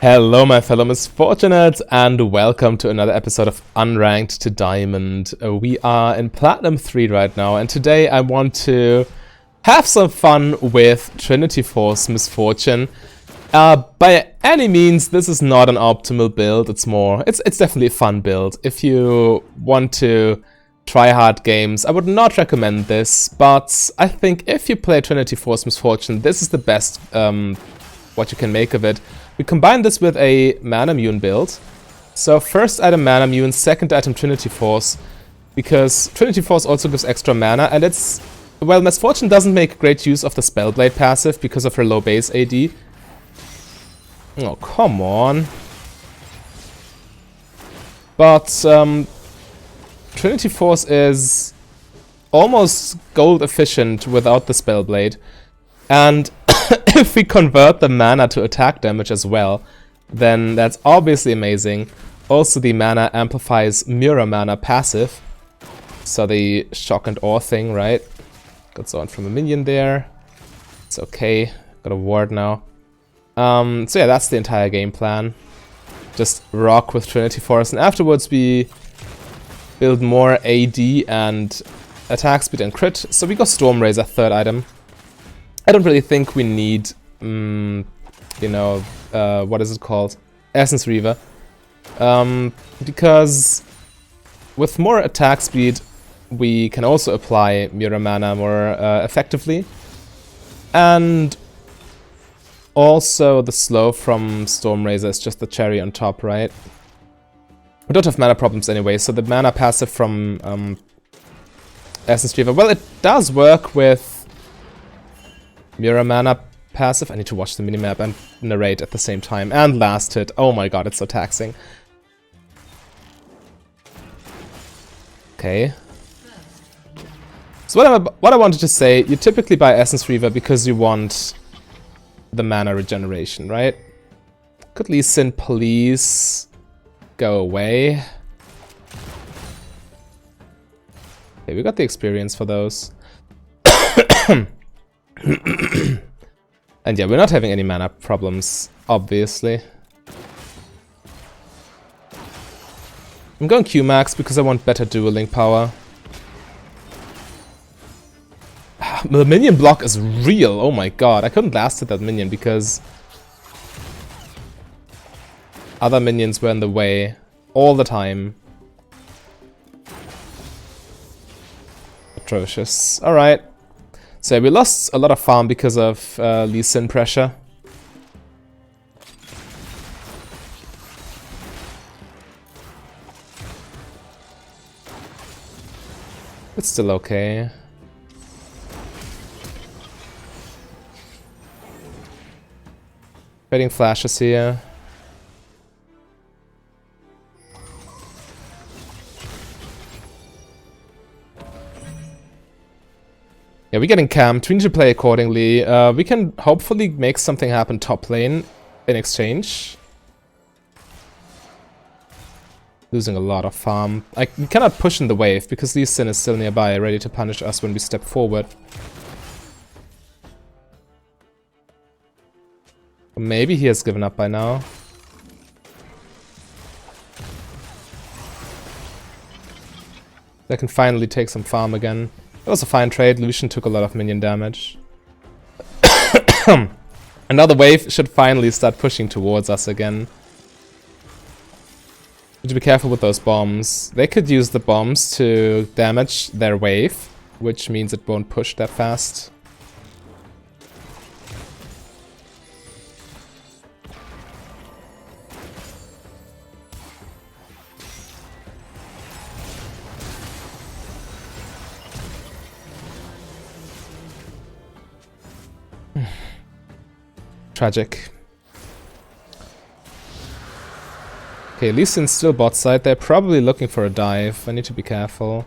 Hello my fellow misfortunates and welcome to another episode of Unranked to Diamond. We are in Platinum 3 right now and today I want to have some fun with Triforce misfortune. By any means this is not an optimal build, it's definitely a fun build. If you want to try hard games I would not recommend this, but I think if you play Triforce misfortune this is the best what you can make of it. We combine this with a mana immune build. So first item mana immune, second item Triforce, because Triforce also gives extra mana, and it's, well, misfortune doesn't make great use of the Spellblade passive because of her low base AD. Oh, come on. But Triforce is almost gold efficient without the Spellblade, and if we convert the mana to attack damage as well, then that's obviously amazing. Also, the mana amplifies Muramana passive, so the shock and awe thing, right? Got someone from a minion there. It's okay. Got a ward now. So yeah, that's the entire game plan. Just rock with Triforce, and afterwards we build more AD and attack speed and crit. So we got Storm Razor, third item. I don't really think we need, what is it called? Essence Reaver. Because with more attack speed, we can also apply Muramana more effectively. And also the slow from Storm Razor is just the cherry on top, right? We don't have mana problems anyway, so the mana passive from Essence Reaver, well, it does work with Muramana passive. I need to watch the minimap and narrate at the same time. And last hit. Oh my god, it's so taxing. Okay. So what I wanted to say, you typically buy Essence Reaver because you want the mana regeneration, right? Could Lee Sin please go away? Okay, we got the experience for those. And yeah, we're not having any mana problems, obviously. I'm going Q-Max because I want better dueling power. The minion block is real, oh my god. I couldn't last at that minion because other minions were in the way all the time. Atrocious. Alright. So we lost a lot of farm because of Lee Sin pressure. It's still okay. Trading flashes here. Yeah, we're getting camped. We need to play accordingly. We can hopefully make something happen top lane in exchange. Losing a lot of farm. We cannot push in the wave because Lee Sin is still nearby, ready to punish us when we step forward. Maybe he has given up by now. I can finally take some farm again. That was a fine trade. Lucian took a lot of minion damage. Another wave should finally start pushing towards us again. Need to be careful with those bombs. They could use the bombs to damage their wave, which means it won't push that fast. Tragic. Okay, Lee Sin's still bot side. They're probably looking for a dive. I need to be careful.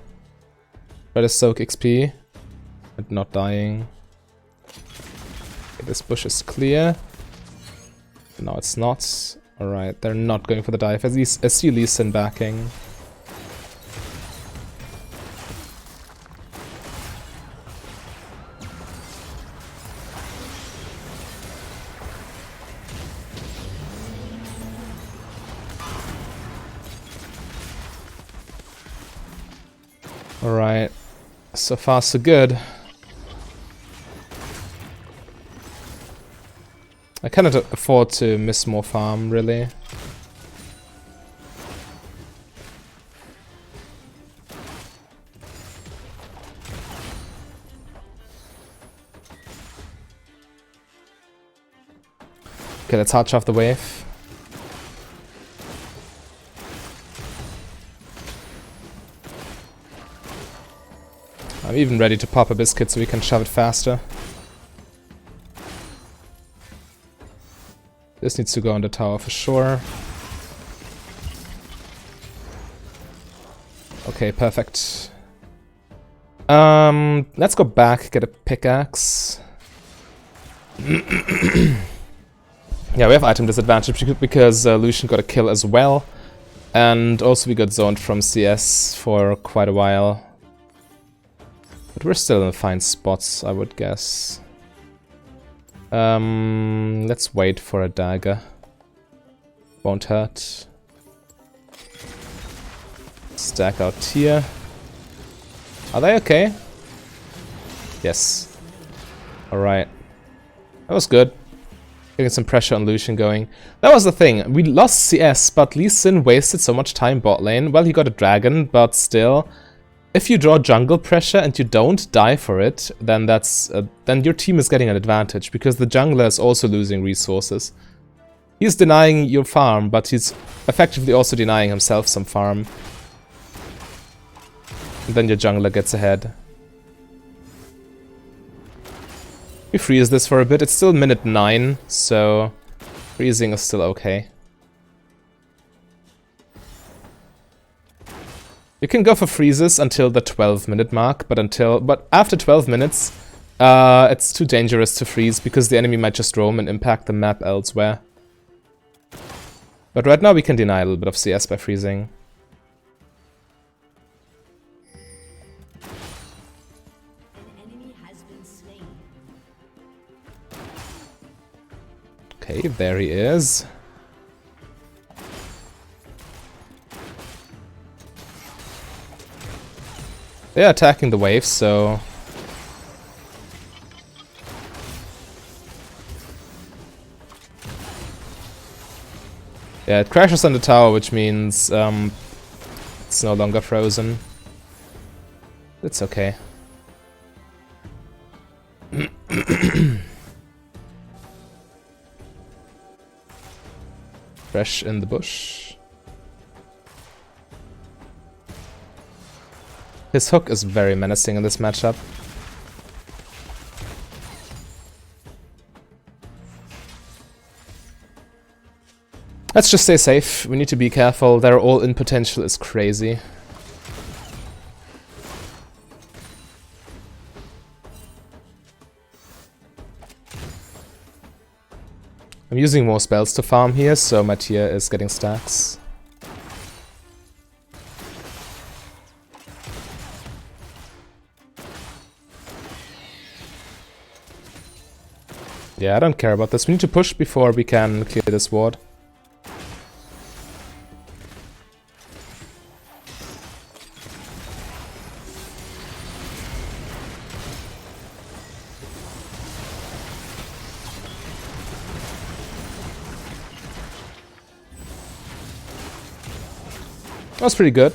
Try to soak XP, but not dying. Okay, this bush is clear. No, it's not. Alright, they're not going for the dive. I see Lee Sin backing. Alright. So far, so good. I cannot afford to miss more farm, really. Okay, let's hard off the wave. I'm even ready to pop a biscuit so we can shove it faster. This needs to go on the tower for sure. Okay, perfect. Let's go back, get a pickaxe. Yeah, we have item disadvantage because Lucian got a kill as well. And also we got zoned from CS for quite a while. But we're still in fine spots, I would guess. Let's wait for a dagger. Won't hurt. Stack out here. Are they okay? Yes. Alright. That was good. Getting some pressure on Lucian going. That was the thing. We lost CS, but Lee Sin wasted so much time bot lane. Well, he got a dragon, but still. If you draw jungle pressure and you don't die for it, then then your team is getting an advantage, because the jungler is also losing resources. He's denying your farm, but he's effectively also denying himself some farm. And then your jungler gets ahead. We freeze this for a bit. It's still minute 9, so freezing is still okay. You can go for freezes until the 12-minute mark, but after 12 minutes, it's too dangerous to freeze because the enemy might just roam and impact the map elsewhere. But right now we can deny a little bit of CS by freezing. Okay, there he is. They're attacking the waves, so... yeah, it crashes on the tower, which means it's no longer frozen. It's okay. Fresh in the bush. His hook is very menacing in this matchup. Let's just stay safe. We need to be careful. Their all-in potential is crazy. I'm using more spells to farm here, so my tier is getting stacks. Yeah, I don't care about this. We need to push before we can clear this ward. That was pretty good.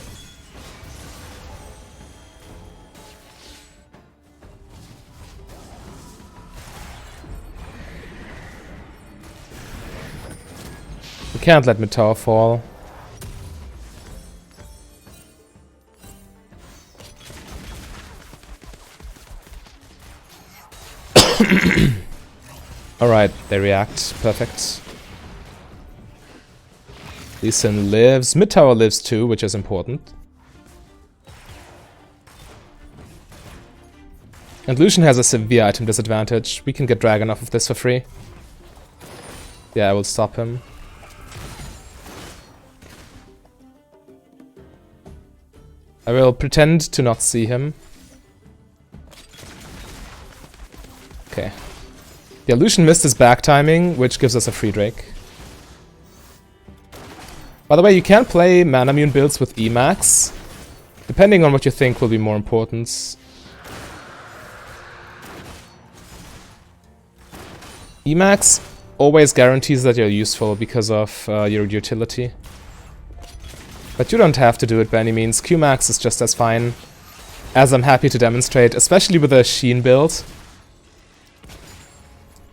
We can't let mid tower fall. Alright, they react. Perfect. Lee Sin lives. Mid tower lives too, which is important. And Lucian has a severe item disadvantage. We can get Dragon off of this for free. Yeah, I will stop him. I will pretend to not see him. Okay. Yeah, Lucian missed his back timing, which gives us a free Drake. By the way, you can play mana immune builds with Emax. Depending on what you think will be more important. Emax always guarantees that you're useful because of your utility. But you don't have to do it by any means. Qmax is just as fine, as I'm happy to demonstrate, especially with a Sheen build.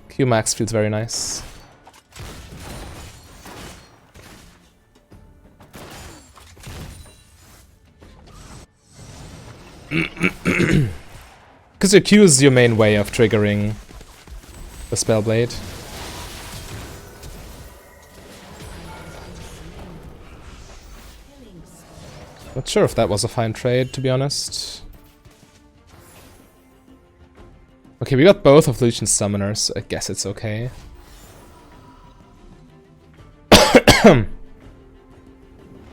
Qmax feels very nice. Because your Q is your main way of triggering the Spellblade. Not sure if that was a fine trade, to be honest. Okay, we got both of Legion's summoners, I guess it's okay. By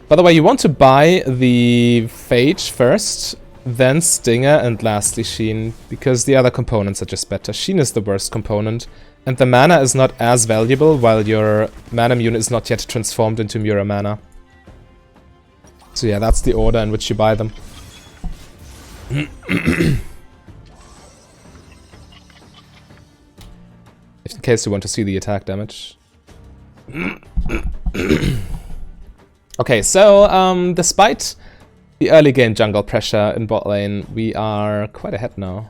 the way, you want to buy the Phage first, then Stinger, and lastly Sheen, because the other components are just better. Sheen is the worst component, and the mana is not as valuable while your mana mune is not yet transformed into Muramana. So yeah, that's the order in which you buy them. In case you want to see the attack damage. Okay, so despite the early game jungle pressure in bot lane, we are quite ahead now.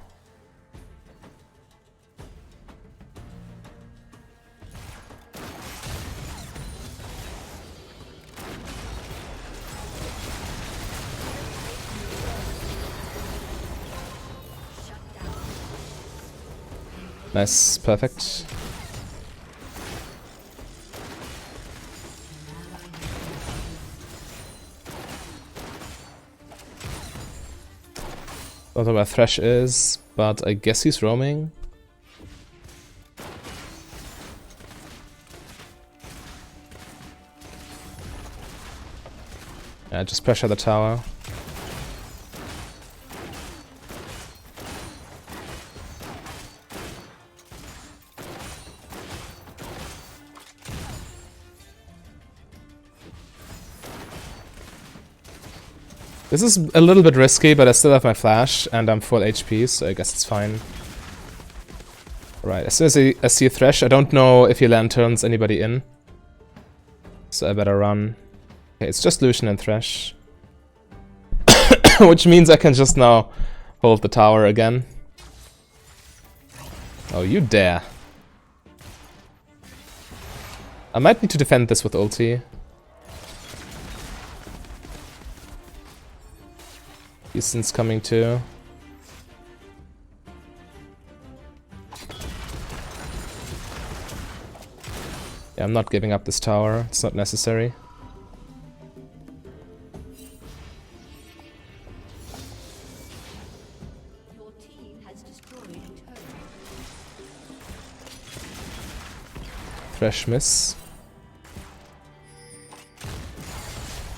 Nice, perfect. Don't know where Thresh is, but I guess he's roaming. Yeah, just pressure the tower. This is a little bit risky, but I still have my flash, and I'm full HP, so I guess it's fine. Right, as soon as I see a Thresh, I don't know if he lanterns anybody in. So I better run. Okay, it's just Lucian and Thresh. Which means I can just now hold the tower again. Oh, you dare. I might need to defend this with ulti. Houston's coming too. Yeah, I'm not giving up this tower. It's not necessary. Your team has destroyed a turret. Thresh miss.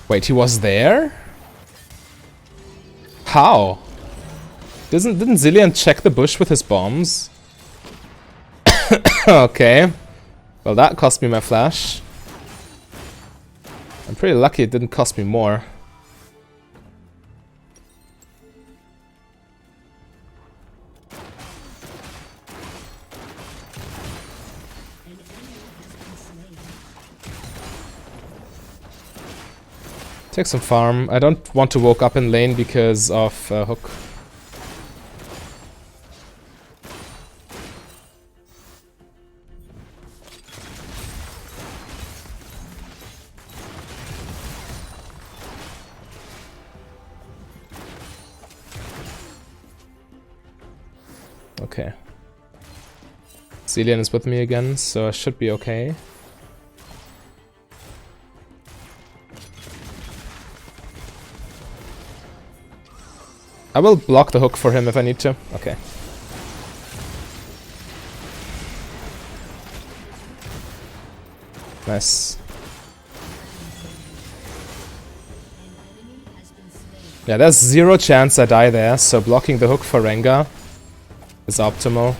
Wait, he was there? How? Didn't Zilean check the bush with his bombs? Okay. Well, that cost me my flash. I'm pretty lucky it didn't cost me more. Take some farm. I don't want to walk up in lane because of hook. Okay. Zilean is with me again, so I should be okay. I will block the hook for him if I need to. Okay. Nice. Yeah, there's zero chance I die there, so blocking the hook for Rengar is optimal.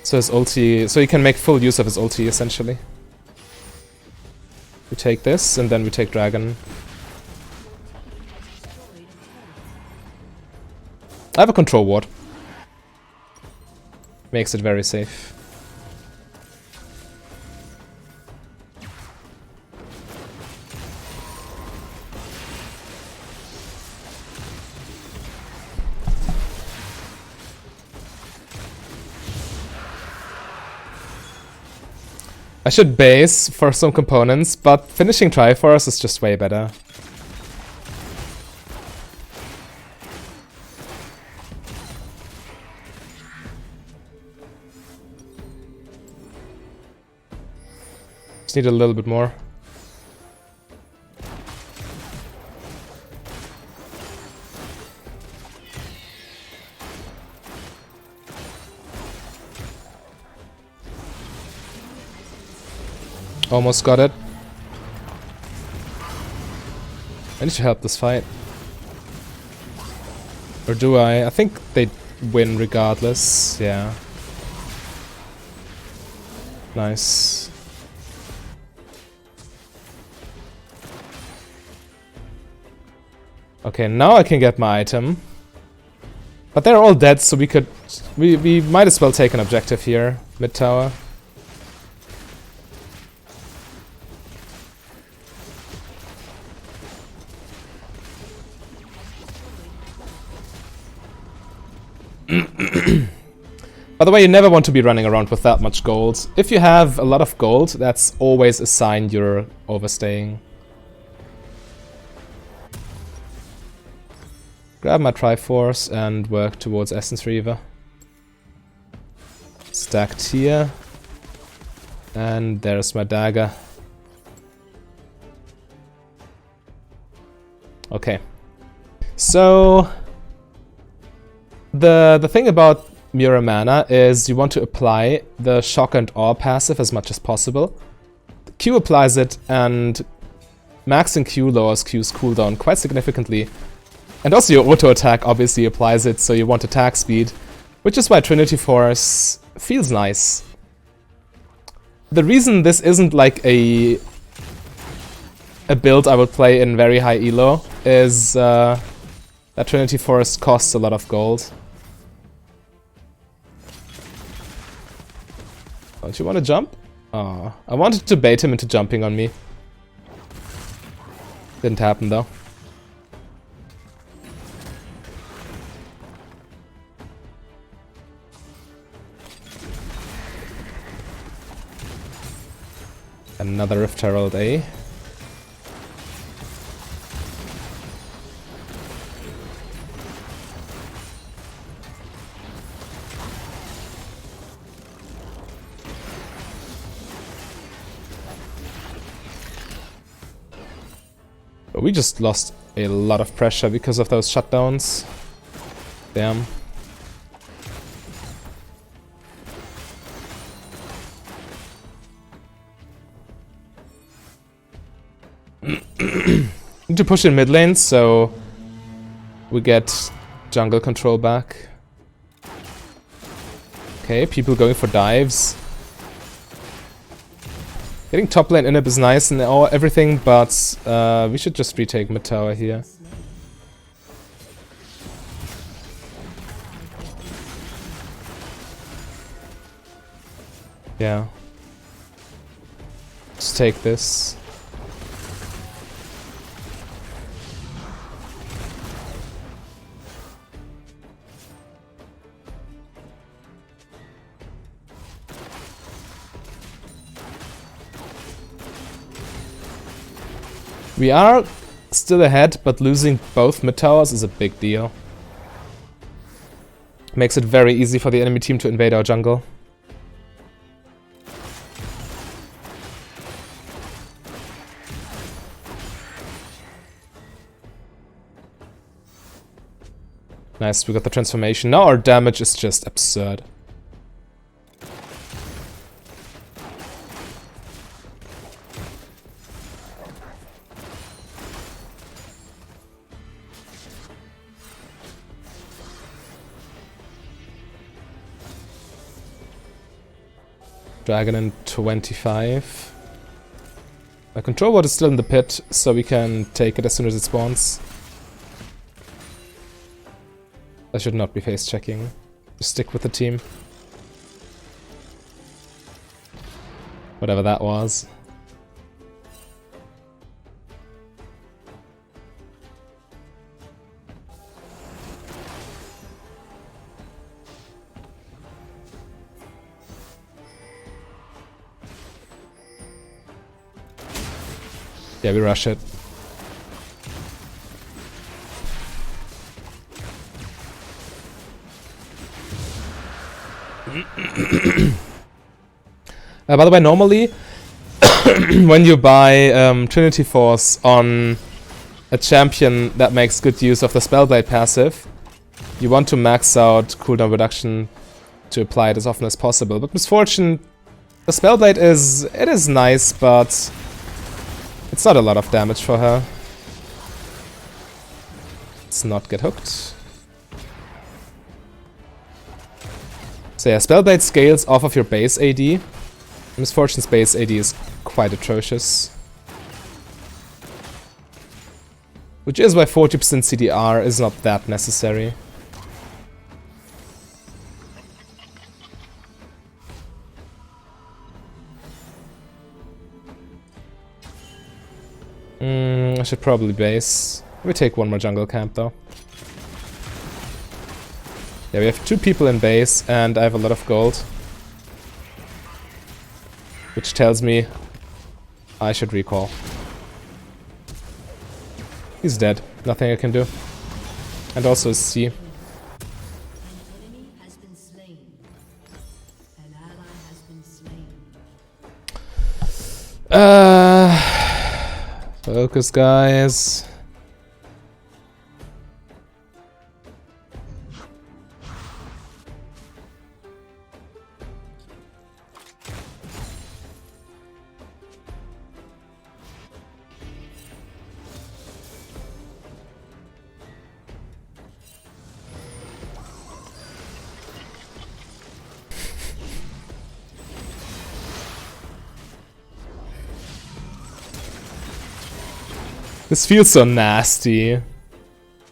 So his ulti, so he can make full use of his ulti essentially. We take this and then we take dragon. I have a control ward. Makes it very safe. I should base for some components, but finishing Triforce is just way better. Just need a little bit more. Almost got it. I need to help this fight. Or do I? I think they win regardless. Yeah. Nice. Okay, now I can get my item. But they're all dead, so we might as well take an objective here, mid tower. By the way, you never want to be running around with that much gold. If you have a lot of gold, that's always a sign you're overstaying. Grab my Triforce and work towards Essence Reaver. Stacked here. And there's my dagger. Okay. So the thing about Muramana is you want to apply the shock and awe passive as much as possible. Q applies it, and maxing Q lowers Q's cooldown quite significantly. And also your auto attack obviously applies it, so you want attack speed, which is why Trinity Force feels nice. The reason this isn't like a build I would play in very high elo is that Trinity Force costs a lot of gold. Don't you want to jump? Oh, I wanted to bait him into jumping on me. Didn't happen though. Another Rift Herald A. But we just lost a lot of pressure because of those shutdowns. Damn. Need to push in mid lane so we get jungle control back. Okay, people going for dives. Getting top lane inhib is nice and everything, but we should just retake mid tower here. Yeah. Let's take this. We are still ahead, but losing both mid towers is a big deal. Makes it very easy for the enemy team to invade our jungle. Nice, we got the transformation. Now our damage is just absurd. Dragon in 25. My control ward is still in the pit, so we can take it as soon as it spawns. I should not be face checking. Just stick with the team. Whatever that was. Yeah, we rush it. By the way, normally when you buy Trinity Force on a champion that makes good use of the Spellblade passive, you want to max out cooldown reduction to apply it as often as possible. But Misfortune, the Spellblade is nice, but it's not a lot of damage for her. Let's not get hooked. So yeah, Spellblade scales off of your base AD. Misfortune's base AD is quite atrocious. Which is why 40% CDR is not that necessary. I should probably base. Let me take one more jungle camp though. Yeah, we have 2 people in base and I have a lot of gold. Which tells me I should recall. He's dead. Nothing I can do. And also C. An enemy has been slain. An ally has been slain. Focus, guys. This feels so nasty.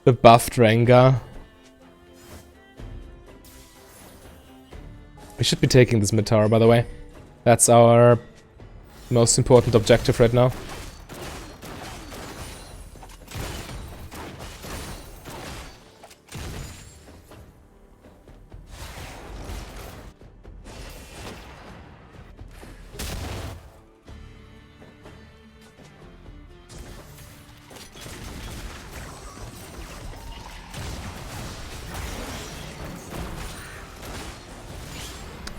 The buffed Rengar. We should be taking this mid tower, by the way. That's our most important objective right now.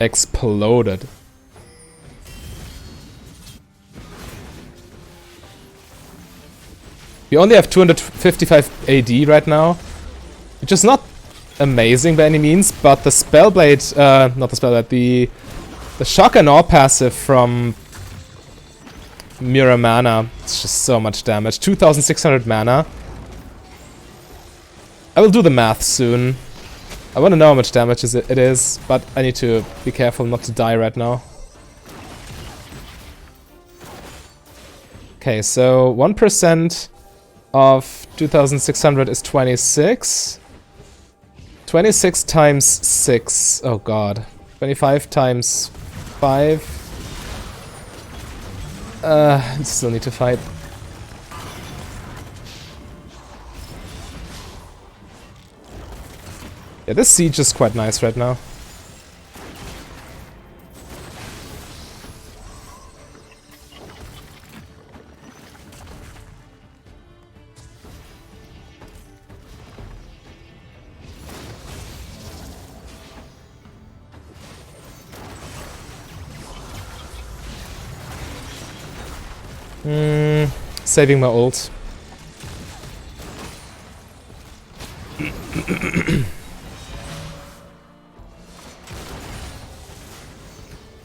Exploded. We only have 255 AD right now, which is not amazing by any means, but the Spellblade, not the Spellblade, the Shock and Awe passive from Muramana, it's just so much damage. 2600 mana. I will do the math soon. I want to know how much damage it is, but I need to be careful not to die right now. Okay, so 1% of 2600 is 26. 26 times 6. Oh god. 25 times 5. I still need to fight. Yeah, this siege is quite nice right now. Saving my ult.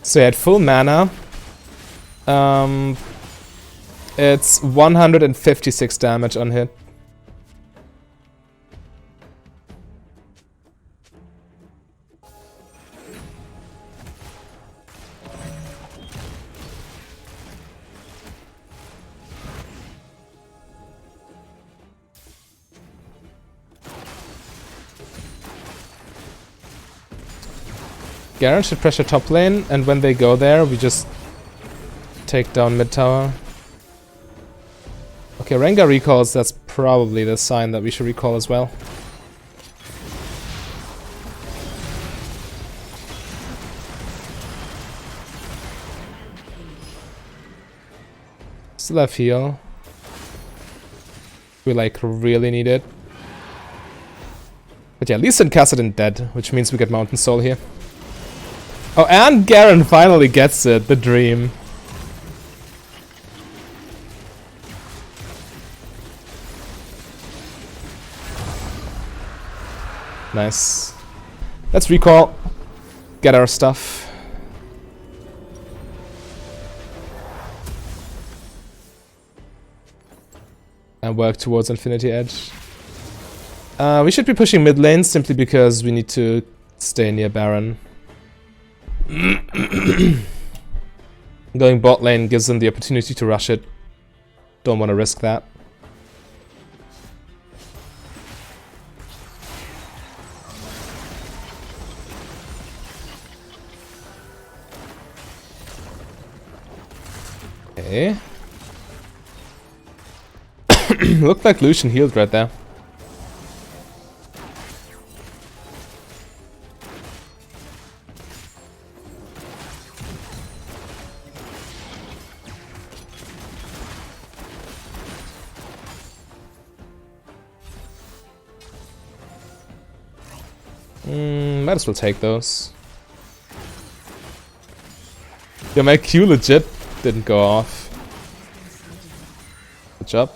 So at full mana, it's 156 damage on hit. Garen should pressure top lane, and when they go there, we just take down mid tower. Okay, Rengar recalls, that's probably the sign that we should recall as well. Still have heal. We like really need it. But yeah, Lee Sin Kassadin dead, which means we get Mountain Soul here. Oh, and Garen finally gets it, the dream. Nice. Let's recall. Get our stuff. And work towards Infinity Edge. We should be pushing mid lane simply because we need to stay near Baron. Going bot lane gives them the opportunity to rush it. Don't want to risk that. Okay. Looked like Lucian healed right there. Might as well take those. Yeah, my Q legit didn't go off. Good job.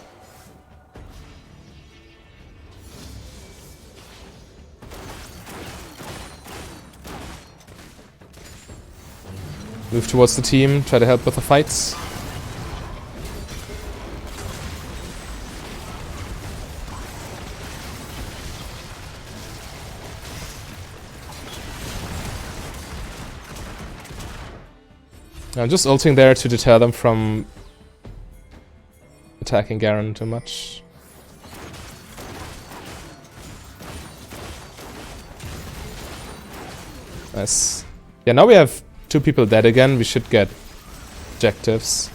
Move towards the team, try to help with the fights. I'm just ulting there to deter them from attacking Garen too much. Nice. Yeah, now we have 2 people dead again. We should get objectives.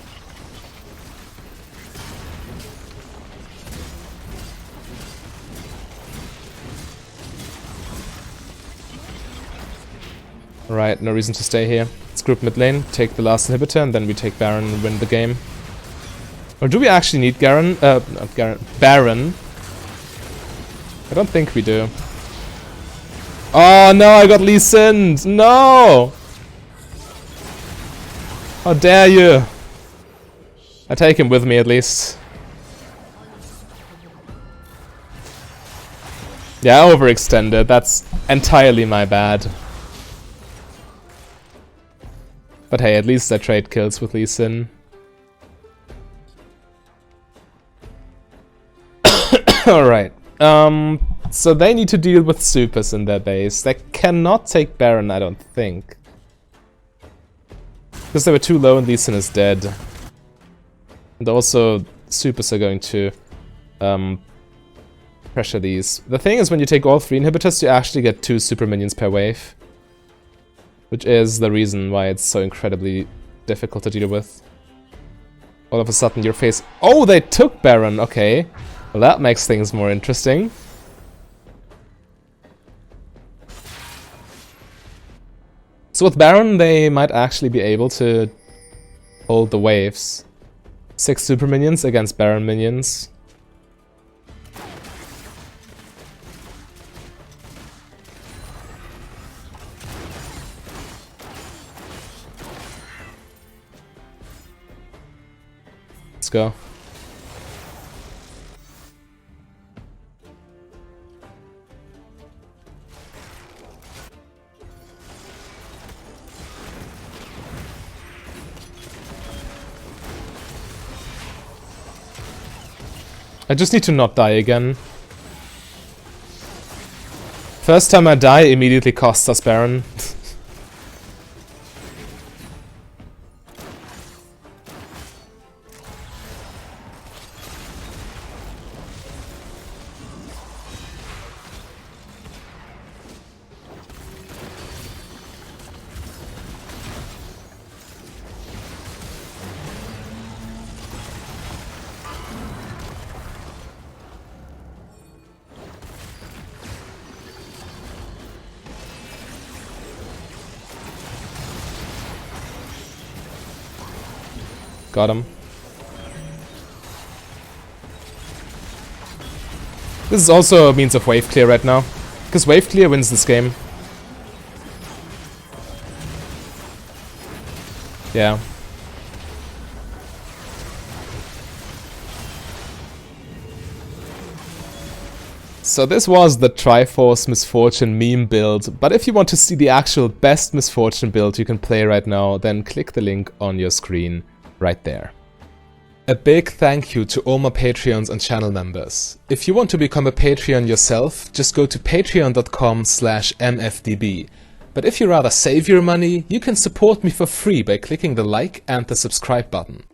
Alright, no reason to stay here. Let's group mid lane, take the last inhibitor, and then we take Baron and win the game. Or do we actually need Garen? Not Garen. Baron. I don't think we do. Oh no, I got Lee Sin! No! How dare you! I take him with me at least. Yeah, I overextended. That's entirely my bad. But hey, at least I trade kills with Lee Sin. Alright. So they need to deal with supers in their base. They cannot take Baron, I don't think. Because they were too low and Lee Sin is dead. And also, supers are going to pressure these. The thing is, when you take all 3 inhibitors, you actually get 2 super minions per wave. Which is the reason why it's so incredibly difficult to deal with. All of a sudden your face... Oh, they took Baron! Okay. Well, that makes things more interesting. So with Baron, they might actually be able to hold the waves. 6 super minions against Baron minions. Let's go. I just need to not die again. First time I die immediately costs us Baron. Got him. This is also a means of wave clear right now, because wave clear wins this game. Yeah. So this was the Triforce Misfortune meme build, but if you want to see the actual best Misfortune build you can play right now, then click the link on your screen right there. A big thank you to all my Patreons and channel members. If you want to become a Patreon yourself, just go to patreon.com/mfdb. But if you rather save your money, you can support me for free by clicking the like and the subscribe button.